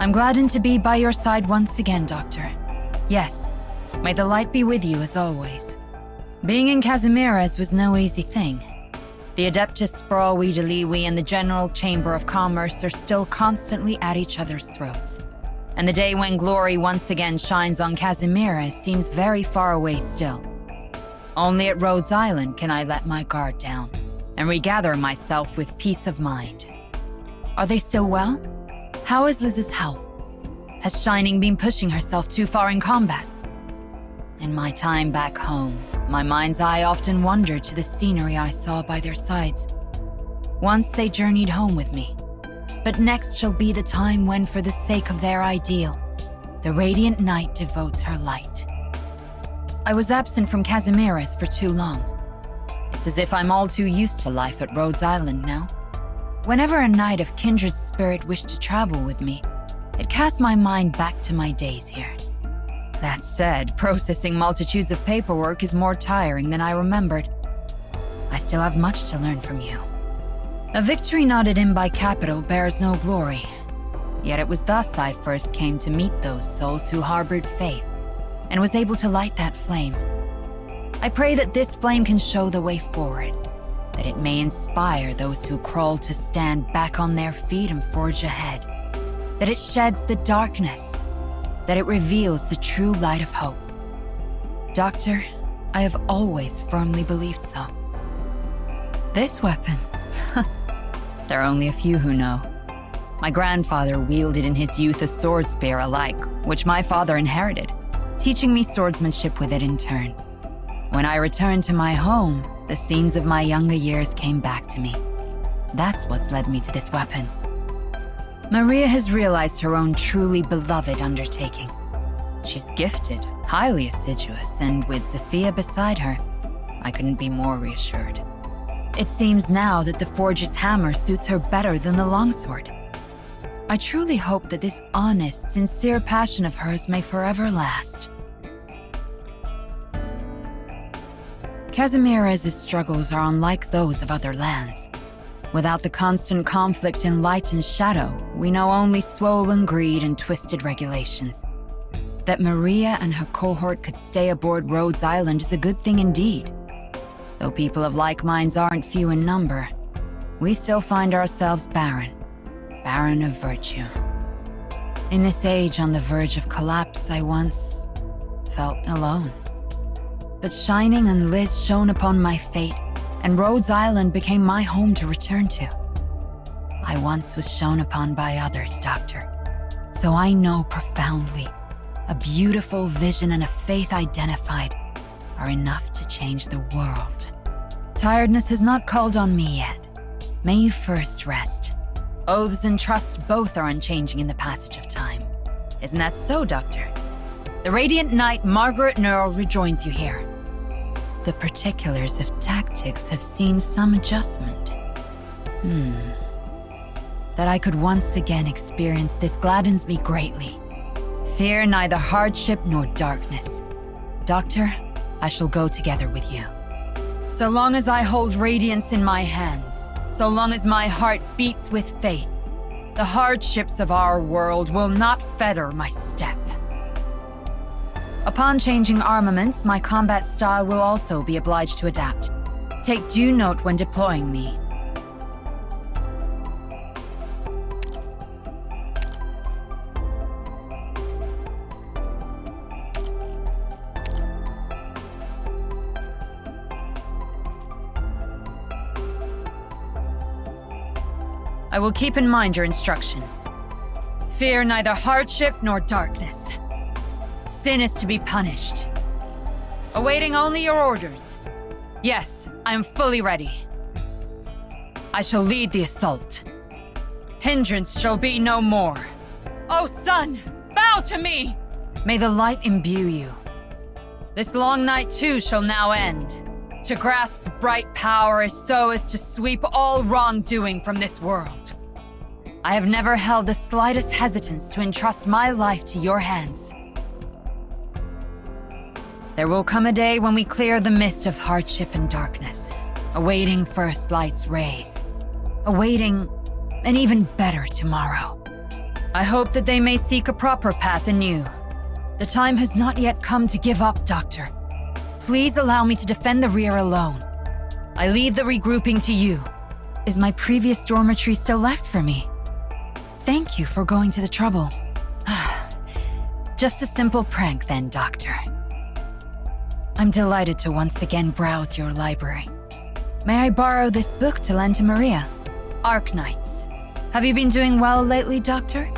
I'm gladdened to be by your side once again, Doctor. Yes, may the light be with you as always. Being in Casimiras was no easy thing. The Adeptus Sprawi and the General Chamber of Commerce are still constantly at each other's throats. And the day when glory once again shines on Casimiras seems very far away still. Only at Rhodes Island can I let my guard down and regather myself with peace of mind. Are they still well? How is Liz's health? Has Shining been pushing herself too far in combat? In my time back home, my mind's eye often wandered to the scenery I saw by their sides. Once they journeyed home with me, but next shall be the time when, for the sake of their ideal, the Radiant Knight devotes her light. I was absent from Casimiras for too long. It's as if I'm all too used to life at Rhodes Island now. Whenever a knight of kindred spirit wished to travel with me, it cast my mind back to my days here. That said, processing multitudes of paperwork is more tiring than I remembered. I still have much to learn from you. A victory nodded in by capital bears no glory. Yet it was thus I first came to meet those souls who harbored faith, and was able to light that flame. I pray that this flame can show the way forward, that it may inspire those who crawl to stand back on their feet and forge ahead, that it sheds the darkness, that it reveals the true light of hope. Doctor, I have always firmly believed so. This weapon, there are only a few who know. My grandfather wielded in his youth a sword spear alike, which my father inherited, teaching me swordsmanship with it in turn. When I returned to my home, the scenes of my younger years came back to me. That's what's led me to this weapon. Maria has realized her own truly beloved undertaking. She's gifted, highly assiduous, and with Zafia beside her, I couldn't be more reassured. It seems now that the Forge's hammer suits her better than the longsword. I truly hope that this honest, sincere passion of hers may forever last. Casimiras' struggles are unlike those of other lands. Without the constant conflict in light and shadow, we know only swollen greed and twisted regulations. That Maria and her cohort could stay aboard Rhodes Island is a good thing indeed. Though people of like minds aren't few in number, we still find ourselves barren of virtue. In this age on the verge of collapse, I once felt alone. But Shining and Liz shone upon my fate, and Rhodes Island became my home to return to. I once was shone upon by others, Doctor, so I know profoundly a beautiful vision and a faith identified are enough to change the world. Tiredness has not called on me yet. May you first rest. Oaths and trusts both are unchanging in the passage of time. Isn't that so, Doctor? The Radiant Knight Margaret Nearl rejoins you here. The particulars of tactics have seen some adjustment. That I could once again experience this gladdens me greatly. Fear neither hardship nor darkness. Doctor, I shall go together with you. So long as I hold radiance in my hands, so long as my heart beats with faith, the hardships of our world will not fetter my step. Upon changing armaments, my combat style will also be obliged to adapt. Take due note when deploying me. I will keep in mind your instruction. Fear neither hardship nor darkness. Sin is to be punished. Awaiting only your orders. Yes, I am fully ready. I shall lead the assault. Hindrance shall be no more. Oh, son, bow to me! May the light imbue you. This long night too shall now end. To grasp bright power is so as to sweep all wrongdoing from this world. I have never held the slightest hesitance to entrust my life to your hands. There will come a day when we clear the mist of hardship and darkness, awaiting first light's rays, awaiting an even better tomorrow. I hope that they may seek a proper path anew. The time has not yet come to give up, Doctor. Please allow me to defend the rear alone. I leave the regrouping to you. Is my previous dormitory still left for me? Thank you for going to the trouble. Just a simple prank then, Doctor. I'm delighted to once again browse your library. May I borrow this book to lend to Maria? Arknights. Have you been doing well lately, Doctor?